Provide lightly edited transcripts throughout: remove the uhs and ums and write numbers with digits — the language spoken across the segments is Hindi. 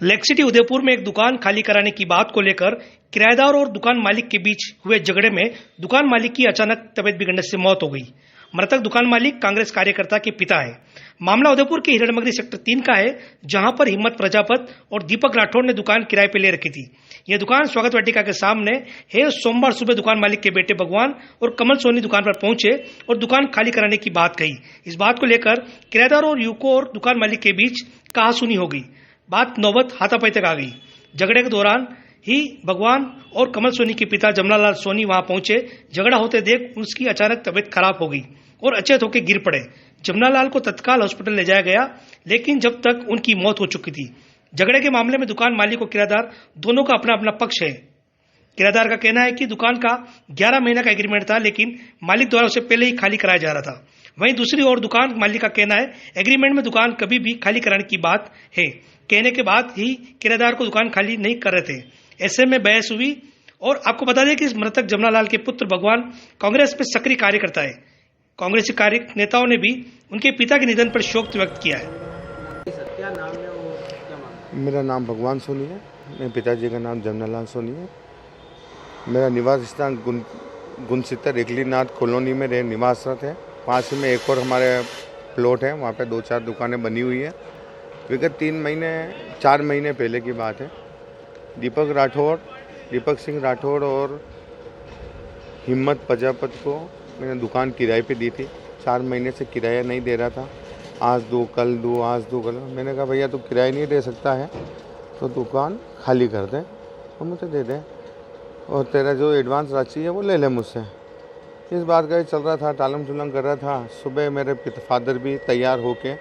लेक सिटी उदयपुर में एक दुकान खाली कराने की बात को लेकर किराएदार और दुकान मालिक के बीच हुए झगड़े में दुकान मालिक की अचानक तबीयत बिगड़ने से मौत हो गई। मृतक दुकान मालिक कांग्रेस कार्यकर्ता के पिता है। मामला उदयपुर के हिरणमगरी सेक्टर 3 का है, जहां पर हिम्मत प्रजापत और दीपक राठौड़ ने दुकान किराए पे ले रखी थी। यह दुकान स्वागत वाटिका के सामने है। सोमवार सुबह दुकान मालिक के बेटे भगवान और कमल सोनी दुकान पर पहुंचे और दुकान खाली कराने की बात कही। इस बात को लेकर किराएदार और युवकों और दुकान मालिक के बीच कहासुनी हो गई। बात नौबत हाथापाई तक आ गई। झगड़े के दौरान ही भगवान और कमल सोनी के पिता जमनालाल सोनी वहां पहुंचे। झगड़ा होते देख उसकी अचानक तबीयत खराब हो गई और अचेत होकर गिर पड़े। जमनालाल को तत्काल हॉस्पिटल ले जाया गया, लेकिन जब तक उनकी मौत हो चुकी थी। झगड़े के मामले में दुकान मालिक और किराएदार दोनों का अपना अपना पक्ष है। किराएदार का कहना है कि दुकान का 11 महीने का एग्रीमेंट था, लेकिन मालिक द्वारा उसे पहले ही खाली कराया जा रहा था। वहीं दूसरी ओर दुकान मालिक का कहना है एग्रीमेंट में दुकान कभी भी खाली कराने की बात है, कहने के बाद ही किराएदार को दुकान खाली नहीं कर रहे थे। ऐसे में बहस हुई। और आपको बता दें कि इस मृतक जमनालाल के पुत्र भगवान कांग्रेस में सक्रिय कार्यकर्ता है। कांग्रेसी कार्य नेताओं ने भी उनके पिता के निधन पर शोक व्यक्त किया है। क्या नाम है वो, क्या मांग? मेरा नाम भगवान सोनी है। मेरे पिताजी का नाम जमनालाल सोनी है। मेरा निवास स्थान गुनसितर एकलीनाथ कॉलोनी में निवासरत है। पास में एक और हमारे प्लॉट है, वहाँ पे 2-4 दुकानें बनी हुई है। विगत 4 महीने पहले की बात है। दीपक सिंह राठौड़ और हिम्मत प्रजापत को मैंने दुकान किराए पे दी थी। 4 महीने से किराया नहीं दे रहा था। आज दो कल दो, आज दो कल। मैंने कहा भैया तू किराया नहीं दे सकता है तो दुकान खाली कर दे और मुझे दे दे, और तेरा जो एडवांस राशि है वो ले ले मुझसे। इस बात का ही चल रहा था, टालम टुलम कर रहा था। सुबह मेरे फादर भी तैयार होके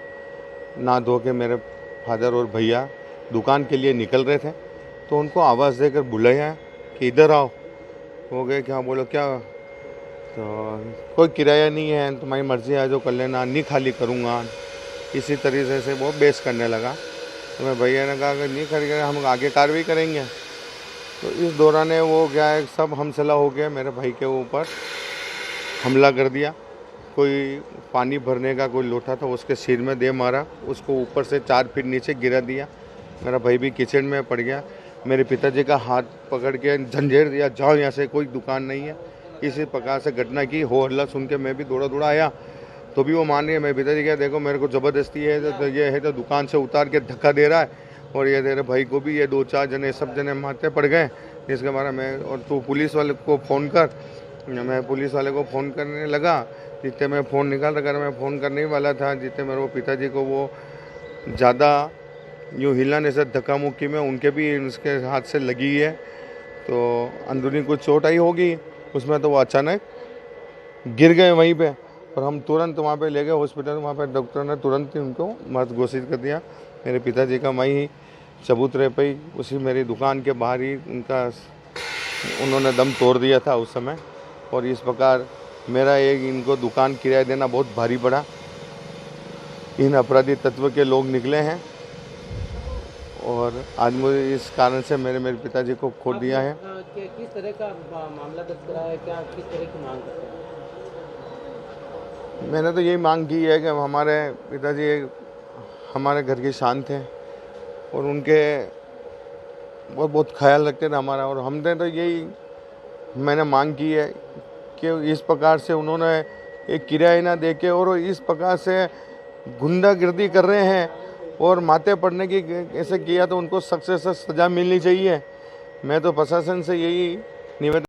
नहा धो के मेरे फादर और भैया दुकान के लिए निकल रहे थे, तो उनको आवाज़ देकर बुलाया कि इधर आओ। हो गए क्या? बोलो क्या? तो कोई किराया नहीं है, तुम्हारी मर्ज़ी है जो कर लेना, नहीं खाली करूँगा। इसी तरीके से वो बेस करने लगा। तो मैं भैया ने कहा अगर नहीं खरीद हम आगे कार्रवाई करेंगे। तो इस दौरान वो क्या है, सब हमसला हो गया। मेरे भाई के ऊपर हमला कर दिया। कोई पानी भरने का कोई लोटा था, उसके सिर में दे मारा, उसको ऊपर से 4 फीट नीचे गिरा दिया। मेरा भाई भी किचन में पड़ गया। मेरे पिताजी का हाथ पकड़ के झंझेर दिया, जाओ यहाँ से, कोई दुकान नहीं है। इसी प्रकार से घटना की। हो हल्ला सुन के मैं भी दौड़ा आया, तो भी वो मान रही है। मेरे पिताजी क्या, देखो मेरे को ज़बरदस्ती है तो ये है, तो दुकान से उतार के धक्का दे रहा है, और ये तेरे भाई को भी ये 2-4 जने सब जने मारते पड़ गए। जिसके बारे में और तू पुलिस वाले को फ़ोन कर। मैं पुलिस वाले को फ़ोन करने लगा। जितने मैं फ़ोन निकाल रखा, मैं फ़ोन करने ही वाला था, जितने मेरे वो पिताजी को वो ज़्यादा यूँ हिलाने से धक्का मुक्की में उनके भी उसके हाथ से लगी है, तो अंदरूनी कुछ चोट आई होगी उसमें। तो वो अचानक गिर गए वहीं पे, और हम तुरंत वहाँ पे ले गए हॉस्पिटल। वहाँ पे डॉक्टर ने तुरंत ही उनको मृत घोषित कर दिया। मेरे पिताजी का वहीं चबूतरे पे ही, उसी मेरी दुकान के बाहर ही उन्होंने दम तोड़ दिया था उस समय। और इस प्रकार मेरा इनको दुकान किराया देना बहुत भारी पड़ा। इन अपराधी तत्व के लोग निकले हैं, और आज मुझे इस कारण से मेरे पिताजी को खो दिया है। किस तरह का मामला दर्ज करा है, क्या किस तरह की मांग करते हैं? मैंने तो यही मांग की है कि हमारे पिताजी हमारे घर की शान थे, और उनके बहुत ख्याल रखते थे हमारा। और हमने तो यही मैंने मांग की है कि इस प्रकार से उन्होंने एक किराया ना दे के और इस प्रकार से गुंडागिर्दी कर रहे हैं और माथे पड़ने की ऐसे किया, तो उनको सख्त से सख्त सज़ा मिलनी चाहिए। मैं तो प्रशासन से यही निवेदन